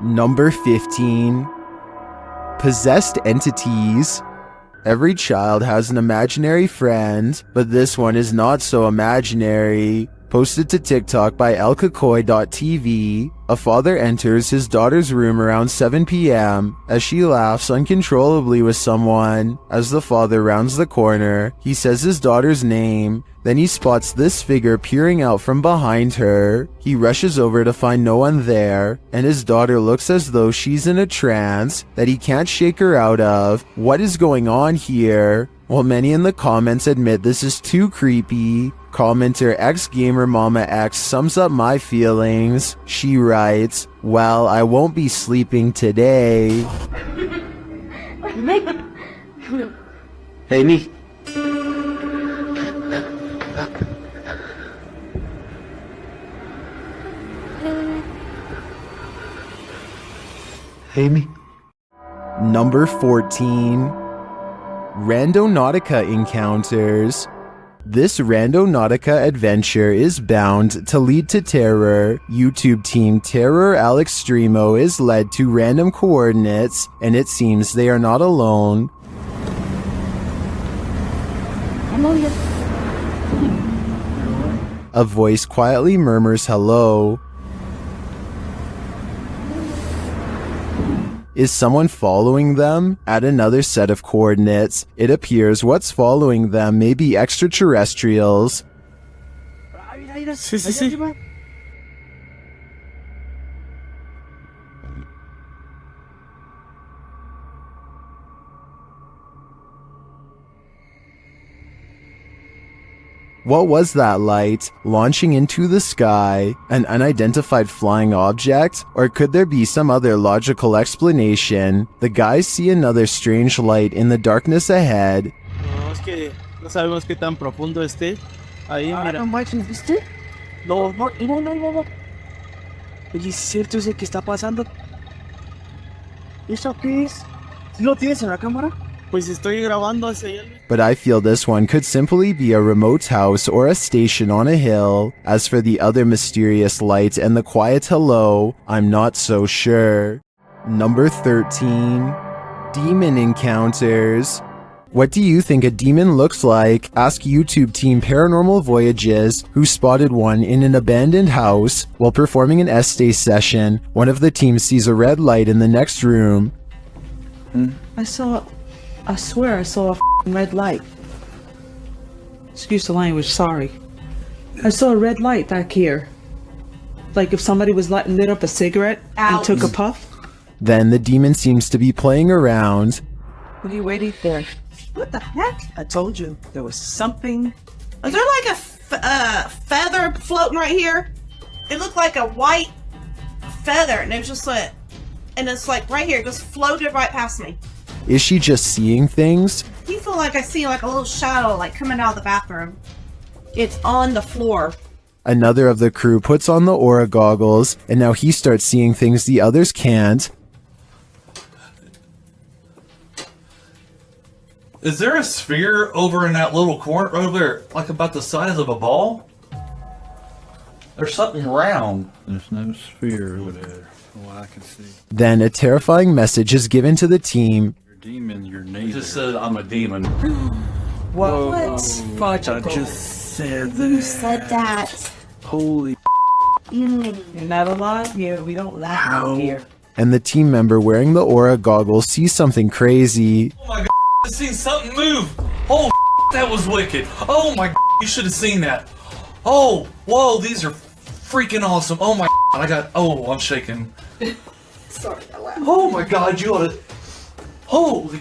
Number 15. Possessed entities. Every child has an imaginary friend, but this one is not so imaginary. Posted to TikTok by elkakoy.tv, a father enters his daughter's room around 7 p.m. as she laughs uncontrollably with someone. As the father rounds the corner, he says his daughter's name. Then he spots this figure peering out from behind her. He rushes over to find no one there, and his daughter looks as though she's in a trance that he can't shake her out of. What is going on here? While many in the comments admit this is too creepy, commenter xgamermamax sums up my feelings. She writes, "Well, I won't be sleeping today." Hey, me. Hey, me. Number 14. Randonautica encounters. This Randonautica adventure is bound to lead to terror. YouTube team Terror Al Extremo is led to random coordinates, and it seems they are not alone. A voice quietly murmurs hello. Is someone following them? At another set of coordinates, it appears what's following them may be extraterrestrials. What was that light launching into the sky? An unidentified flying object? Or could there be some other logical explanation? The guys see another strange light in the darkness ahead. No, es que no sabemos qué tan profundo esté. Ahí, mira. No manches, ¿viste? No. Oye, ¿es cierto eso que está pasando? ¿Eso qué es? ¿Lo tienes en la cámara? Pues estoy grabando hacia allá. But I feel this one could simply be a remote house or a station on a hill. As for the other mysterious light and the quiet hello, I'm not so sure. Number 13. Demon encounters. What do you think a demon looks like? Ask YouTube team Paranormal Voyages, who spotted one in an abandoned house. While performing an essay session, one of the team sees a red light in the next room. I swear I saw a f***ing red light. Excuse the language, sorry. I saw a red light back here. Like if somebody was lit up a cigarette and took a puff. Then the demon seems to be playing around. What are you waiting for? What the heck? I told you, there was something. Is there like a feather floating right here? It looked like a white feather, and it was just like, and it's like right here, it just floated right past me. Is she just seeing things? Do you feel like I see like a little shadow like coming out of the bathroom? It's on the floor. Another of the crew puts on the aura goggles, and now he starts seeing things the others can't. Is there a sphere over in that little corner over there, like about the size of a ball? There's something round. There's no sphere over there, from what I can see. Then a terrifying message is given to the team. You're a demon, you're He neither. just said I'm a demon. What? Fudge, I just said Who that. said that? Holy You're not alive here. We don't laugh out here. And the team member wearing the aura goggles sees something crazy. Oh my god, I seen something move. Oh, that was wicked. Oh my, you should have seen that. Oh, whoa, these are freaking awesome. Oh my, I'm shaking. Sorry, I laughed. Oh my god, you ought to. Holy,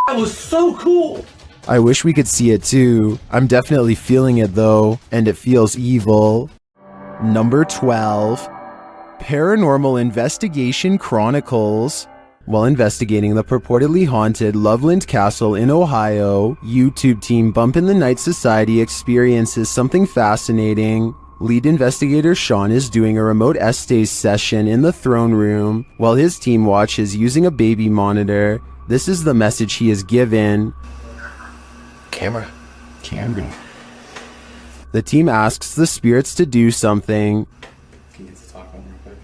that was so cool. I wish we could see it too. I'm definitely feeling it though, and it feels evil. Number 12. Paranormal Investigation Chronicles. While investigating the purportedly haunted Loveland Castle in Ohio, YouTube team Bump in the Night Society experiences something fascinating. Lead investigator Sean is doing a remote essays session in the throne room, while his team watches using a baby monitor. This is the message he is given. Camera. The team asks the spirits to do something. Can you get to talk about real quick?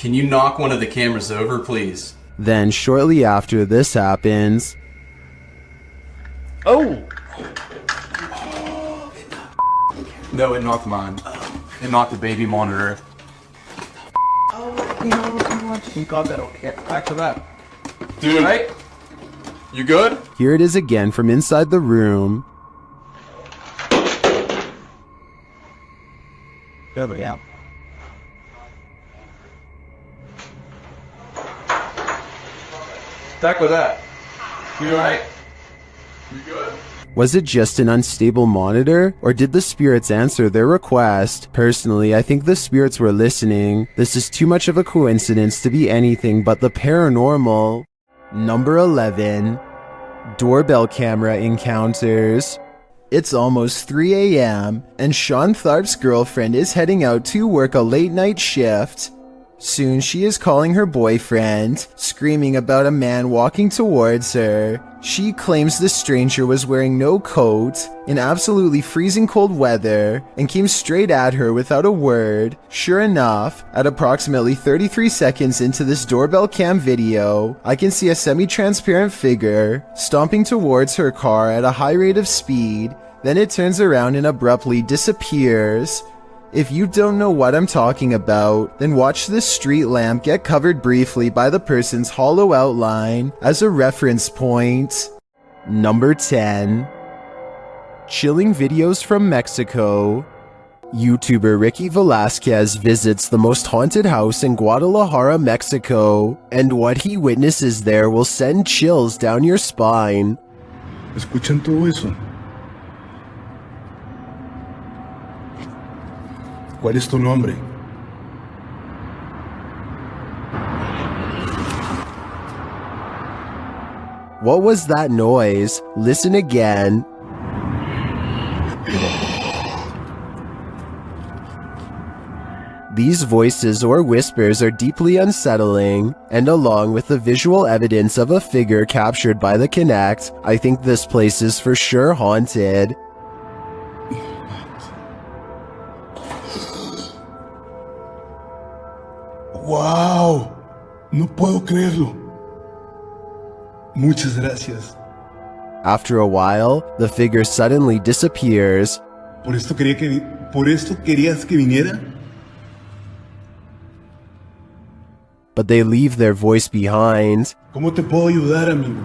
Can you knock one of the cameras over, please? Then, shortly after this happens, Oh! No, it knocked mine. It knocked the baby monitor. Back to that. Dude, right? You good? here it is again from inside the room. Good, yeah. Back with that. You alright? You good? Was it just an unstable monitor, or did the spirits answer their request? Personally, I think the spirits were listening. This is too much of a coincidence to be anything but the paranormal. Number 11. Doorbell camera encounters. It's almost 3 a.m., and Sean Tharp's girlfriend is heading out to work a late night shift. Soon she is calling her boyfriend, screaming about a man walking towards her. She claims the stranger was wearing no coat in absolutely freezing cold weather and came straight at her without a word. Sure enough, at approximately 33 seconds into this doorbell cam video, I can see a semi-transparent figure stomping towards her car at a high rate of speed. Then it turns around and abruptly disappears. If you don't know what I'm talking about, then watch this street lamp get covered briefly by the person's hollow outline as a reference point. Number 10. Chilling videos from Mexico. YouTuber Ricky Velasquez visits the most haunted house in Guadalajara, Mexico, and what he witnesses there will send chills down your spine. ¿Escuchan todo eso? ¿Cuál es tu nombre? What was that noise? Listen again. These voices or whispers are deeply unsettling, and along with the visual evidence of a figure captured by the Kinect, I think this place is for sure haunted. ¡Wow! No puedo creerlo. Muchas gracias. After a while, the figure suddenly disappears. ¿Por esto querías que viniera? But they leave their voice behind. ¿Cómo te puedo ayudar, amigo?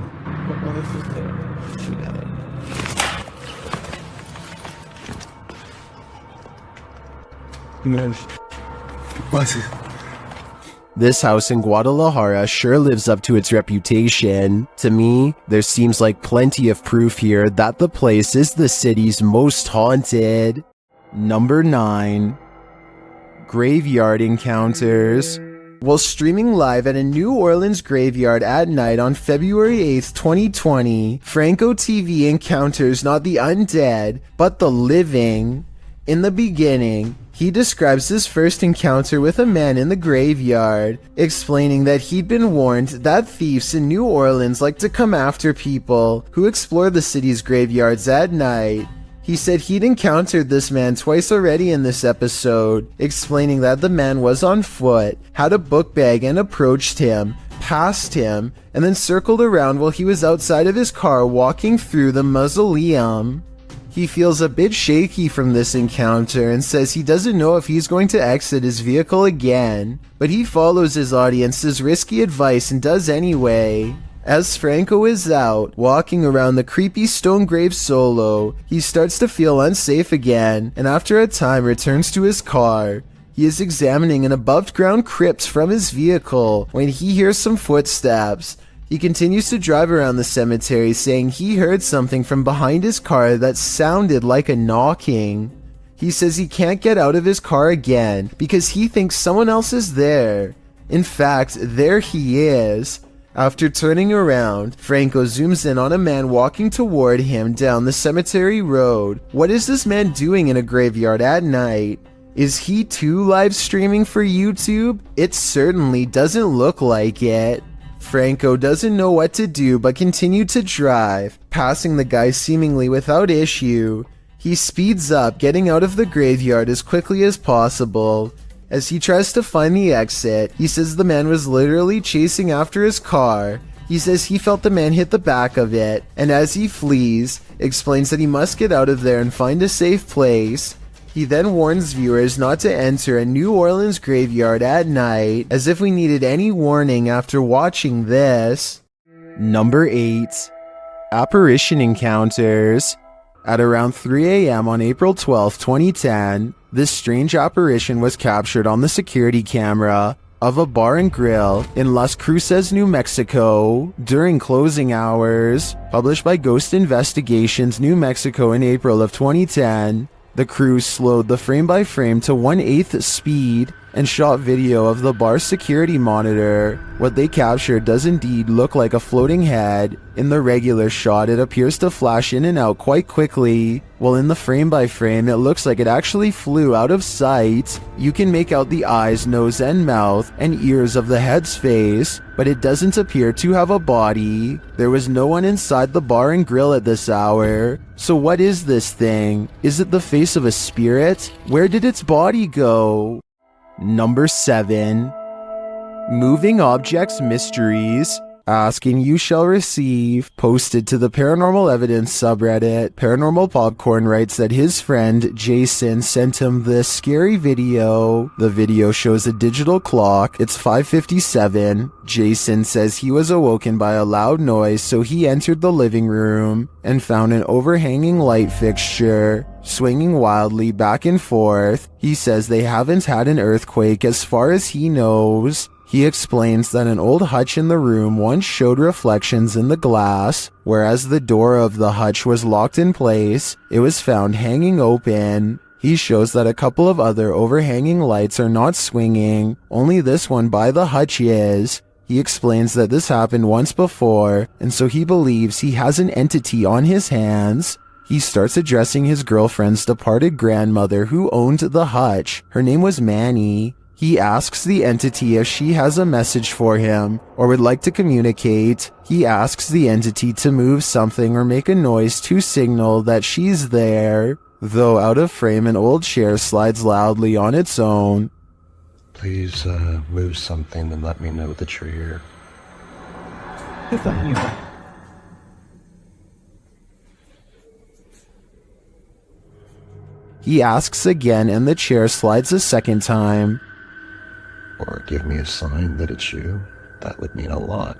¿Qué pasa? This house in Guadalajara sure lives up to its reputation. To me, there seems like plenty of proof here that the place is the city's most haunted. Number 9. Graveyard encounters. While streaming live at a New Orleans graveyard at night on February 8th, 2020, Franco TV encounters not the undead, but the living. In the beginning, he describes his first encounter with a man in the graveyard, explaining that he'd been warned that thieves in New Orleans like to come after people who explore the city's graveyards at night. He said he'd encountered this man twice already in this episode, explaining that the man was on foot, had a book bag and approached him, passed him, and then circled around while he was outside of his car walking through the mausoleum. He feels a bit shaky from this encounter and says he doesn't know if he's going to exit his vehicle again, but he follows his audience's risky advice and does anyway. As Franco is out, walking around the creepy stone grave solo, he starts to feel unsafe again, and after a time returns to his car. He is examining an above-ground crypt from his vehicle when he hears some footsteps. He continues to drive around the cemetery, saying he heard something from behind his car that sounded like a knocking. He says he can't get out of his car again because he thinks someone else is there. In fact, there he is. After turning around, Franco zooms in on a man walking toward him down the cemetery road. What is this man doing in a graveyard at night? Is he too live streaming for YouTube? It certainly doesn't look like it. Franco doesn't know what to do but continue to drive, passing the guy seemingly without issue. He speeds up, getting out of the graveyard as quickly as possible. As he tries to find the exit, he says the man was literally chasing after his car. He says he felt the man hit the back of it, and as he flees, explains that he must get out of there and find a safe place. He then warns viewers not to enter a New Orleans graveyard at night, as if we needed any warning after watching this. Number 8. Apparition Encounters. At around 3 a.m. on April 12, 2010, this strange apparition was captured on the security camera of a bar and grill in Las Cruces, New Mexico during closing hours. Published by Ghost Investigations, New Mexico in April of 2010, the crew slowed the frame-by-frame to 1/8 speed and shot video of the bar's security monitor. What they captured does indeed look like a floating head. In the regular shot, it appears to flash in and out quite quickly, while in the frame-by-frame, it looks like it actually flew out of sight. You can make out the eyes, nose, and mouth, and ears of the head's face, but it doesn't appear to have a body. There was no one inside the bar and grill at this hour. So what is this thing? Is it the face of a spirit? Where did its body go? Number 7. Moving Objects Mysteries. Ask and you shall receive. Posted to the Paranormal Evidence subreddit, Paranormal Popcorn writes that his friend Jason sent him this scary video. The video shows a digital clock. It's 5:57. Jason says he was awoken by a loud noise, so he entered the living room and found an overhanging light fixture swinging wildly back and forth. He says they haven't had an earthquake as far as he knows. He explains that an old hutch in the room once showed reflections in the glass, whereas the door of the hutch was locked in place. It was found hanging open. He shows that a couple of other overhanging lights are not swinging, only this one by the hutch is. He explains that this happened once before, and so he believes he has an entity on his hands. He starts addressing his girlfriend's departed grandmother who owned the hutch. Her name was Manny. He asks the entity if she has a message for him or would like to communicate. He asks the entity to move something or make a noise to signal that she's there. Though out of frame, an old chair slides loudly on its own. Please, move something and let me know that you're here. He asks again and the chair slides a second time. Or give me a sign that it's you. That would mean a lot.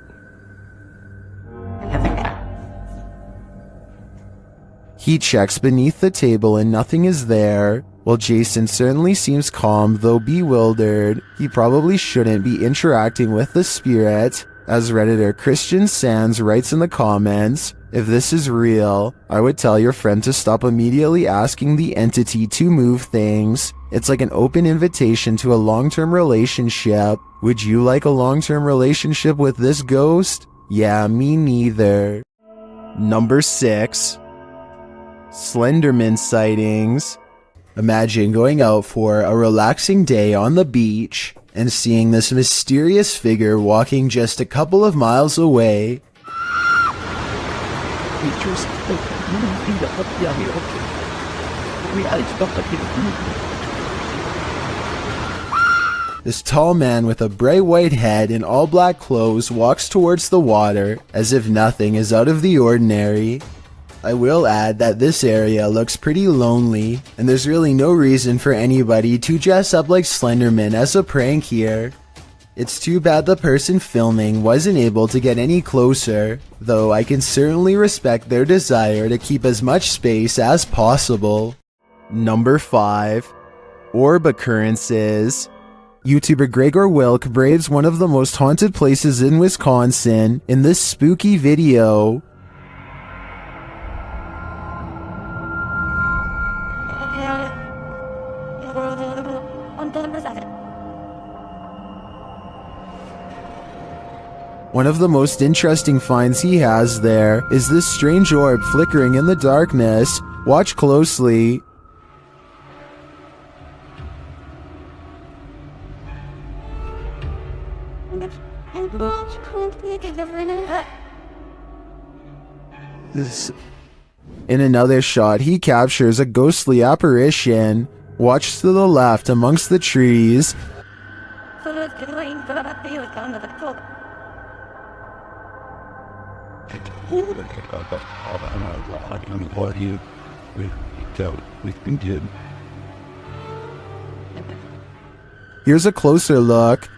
He checks beneath the table and nothing is there. While Jason certainly seems calm, though bewildered, he probably shouldn't be interacting with the spirit. As Redditor Christian Sands writes in the comments, if this is real, I would tell your friend to stop immediately asking the entity to move things. It's like an open invitation to a long-term relationship. Would you like a long-term relationship with this ghost? Yeah, me neither. Number 6. Slenderman sightings. Imagine going out for a relaxing day on the beach and seeing this mysterious figure walking just a couple of miles away. This tall man with a bright white head and all black clothes walks towards the water as if nothing is out of the ordinary. I will add that this area looks pretty lonely, and there's really no reason for anybody to dress up like Slenderman as a prank here. It's too bad the person filming wasn't able to get any closer, though I can certainly respect their desire to keep as much space as possible. Number 5. Orb Occurrences. YouTuber Gregor Wilk braves one of the most haunted places in Wisconsin in this spooky video. One of the most interesting finds he has there is this strange orb flickering in the darkness. Watch closely. In another shot, he captures a ghostly apparition. Watch to the left amongst the trees. Here's a closer look.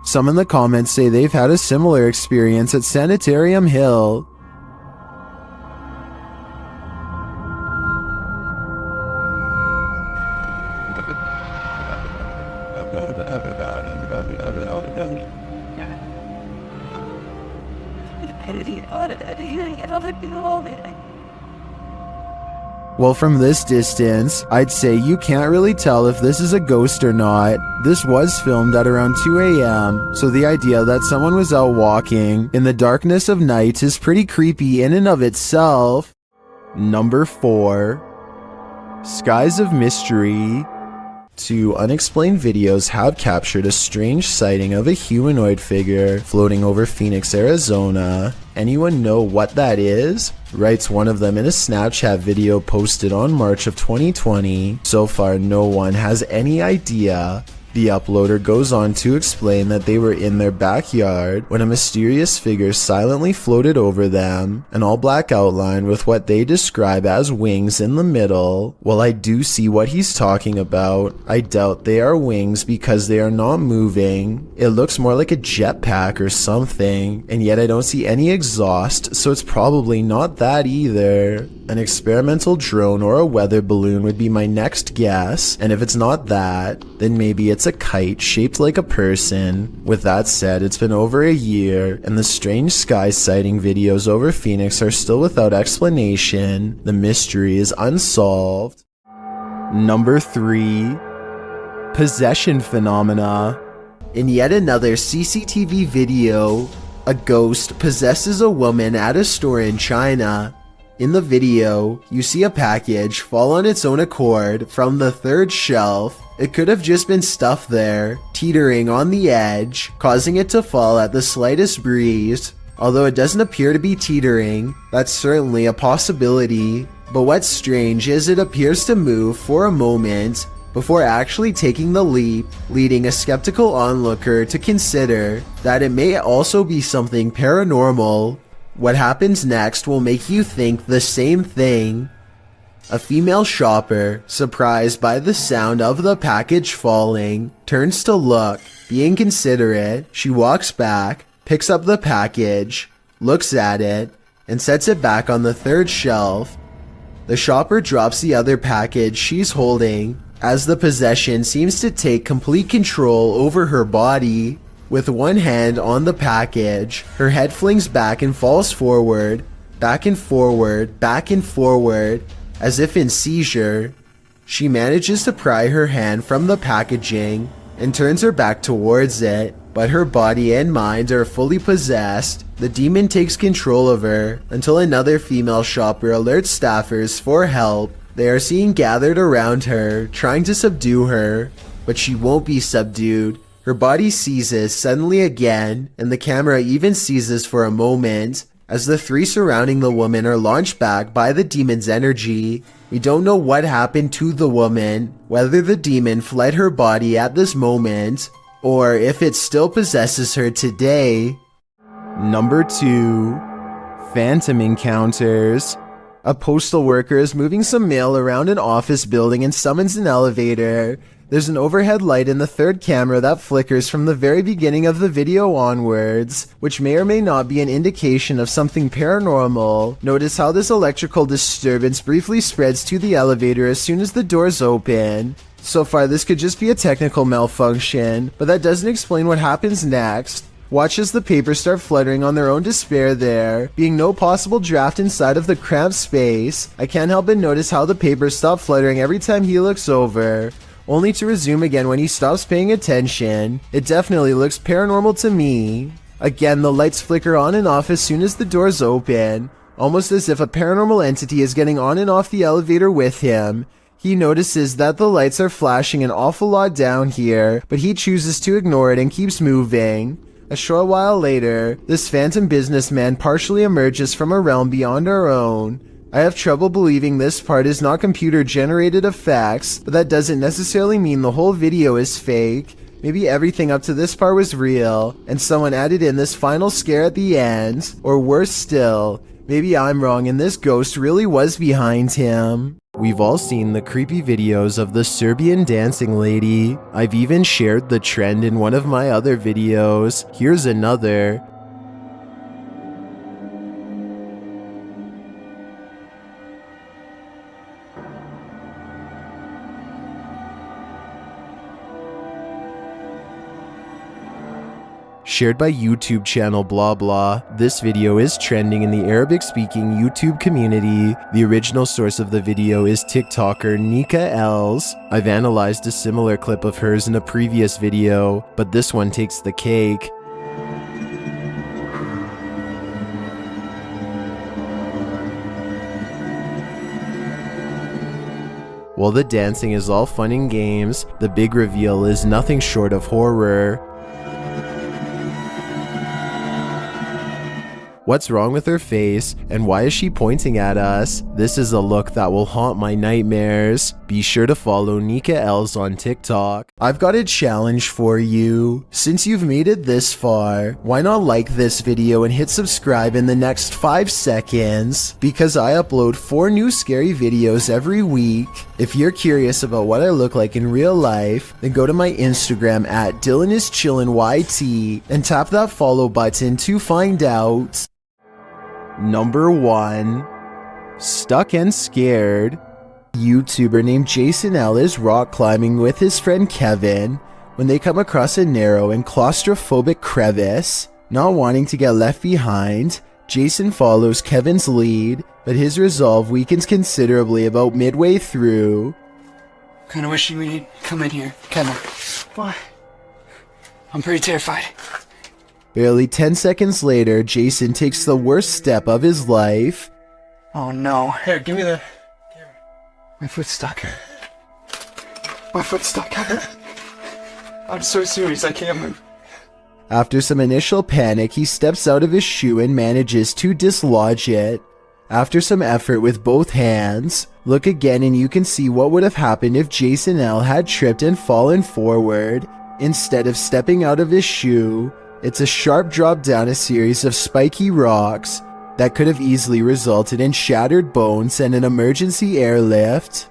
Some in the comments say they've had a similar experience at Sanitarium Hill. Well, from this distance, I'd say you can't really tell if this is a ghost or not. This was filmed at around 2 a.m., so the idea that someone was out walking in the darkness of night is pretty creepy in and of itself. Number 4. Skies of Mystery. 2 unexplained videos have captured a strange sighting of a humanoid figure floating over Phoenix, Arizona. Anyone know what that is? Writes one of them in a Snapchat video posted on March of 2020. So far, no one has any idea. The uploader goes on to explain that they were in their backyard when a mysterious figure silently floated over them, an all-black outline with what they describe as wings in the middle. While I do see what he's talking about, I doubt they are wings because they are not moving. It looks more like a jetpack or something, and yet I don't see any exhaust, so it's probably not that either. An experimental drone or a weather balloon would be my next guess, and if it's not that, then maybe it's a kite shaped like a person. With that said, it's been over a year, and the strange sky sighting videos over Phoenix are still without explanation. The mystery is unsolved. Number 3. Possession phenomena. In yet another CCTV video, a ghost possesses a woman at a store in China. In the video, you see a package fall on its own accord from the 3rd shelf. It could have just been stuff there, teetering on the edge, causing it to fall at the slightest breeze. Although it doesn't appear to be teetering, that's certainly a possibility. But what's strange is it appears to move for a moment before actually taking the leap, leading a skeptical onlooker to consider that it may also be something paranormal. What happens next will make you think the same thing. A female shopper, surprised by the sound of the package falling, turns to look. Being considerate, she walks back, picks up the package, looks at it, and sets it back on the 3rd shelf. The shopper drops the other package she's holding, as the possession seems to take complete control over her body. With one hand on the package, her head flings back and falls forward, back and forward, back and forward, as if in seizure. She manages to pry her hand from the packaging and turns her back towards it, but her body and mind are fully possessed. The demon takes control of her until another female shopper alerts staffers for help. They are seen gathered around her, trying to subdue her, but she won't be subdued. Her body seizes suddenly again, and the camera even seizes for a moment, as the 3 surrounding the woman are launched back by the demon's energy. We don't know what happened to the woman, whether the demon fled her body at this moment, or if it still possesses her today. Number 2. Phantom encounters. A postal worker is moving some mail around an office building and summons an elevator. There's an overhead light in the 3rd camera that flickers from the very beginning of the video onwards, which may or may not be an indication of something paranormal. Notice how this electrical disturbance briefly spreads to the elevator as soon as the doors open. So far, this could just be a technical malfunction, but that doesn't explain what happens next. Watch as the papers start fluttering on their own despair there, being no possible draft inside of the cramped space. I can't help but notice how the papers stop fluttering every time he looks over, only to resume again when he stops paying attention. It definitely looks paranormal to me. Again, the lights flicker on and off as soon as the doors open, almost as if a paranormal entity is getting on and off the elevator with him. He notices that the lights are flashing an awful lot down here, but he chooses to ignore it and keeps moving. A short while later, this phantom businessman partially emerges from a realm beyond our own. I have trouble believing this part is not computer-generated effects, but that doesn't necessarily mean the whole video is fake. Maybe everything up to this part was real, and someone added in this final scare at the end. Or worse still, maybe I'm wrong and this ghost really was behind him. We've all seen the creepy videos of the Serbian dancing lady. I've even shared the trend in one of my other videos. Here's another. Shared by YouTube channel blah blah. This video is trending in the Arabic-speaking YouTube community. The original source of the video is TikToker Nika Els. I've analyzed a similar clip of hers in a previous video, but this one takes the cake. While the dancing is all fun and games, the big reveal is nothing short of horror. What's wrong with her face, and why is she pointing at us? This is a look that will haunt my nightmares. Be sure to follow Nika Els on TikTok. I've got a challenge for you. Since you've made it this far, why not like this video and hit subscribe in the next 5 seconds? Because I upload 4 new scary videos every week. If you're curious about what I look like in real life, then go to my Instagram at DylanIsChillinYT and tap that follow button to find out. Number 1. Stuck and Scared. YouTuber named Jason L is rock climbing with his friend Kevin when they come across a narrow and claustrophobic crevice. Not wanting to get left behind, Jason follows Kevin's lead, but his resolve weakens considerably about midway through. Kinda wishing we'd come in here. Kevin. Why? I'm pretty terrified. Barely 10 seconds later, Jason takes the worst step of his life. Oh no. Here, give me the... My foot's stuck. My foot's stuck. I'm so serious, I can't move. After some initial panic, he steps out of his shoe and manages to dislodge it. After some effort with both hands, look again and you can see what would have happened if Jason L had tripped and fallen forward. Instead of stepping out of his shoe, it's a sharp drop down a series of spiky rocks that could have easily resulted in shattered bones and an emergency airlift.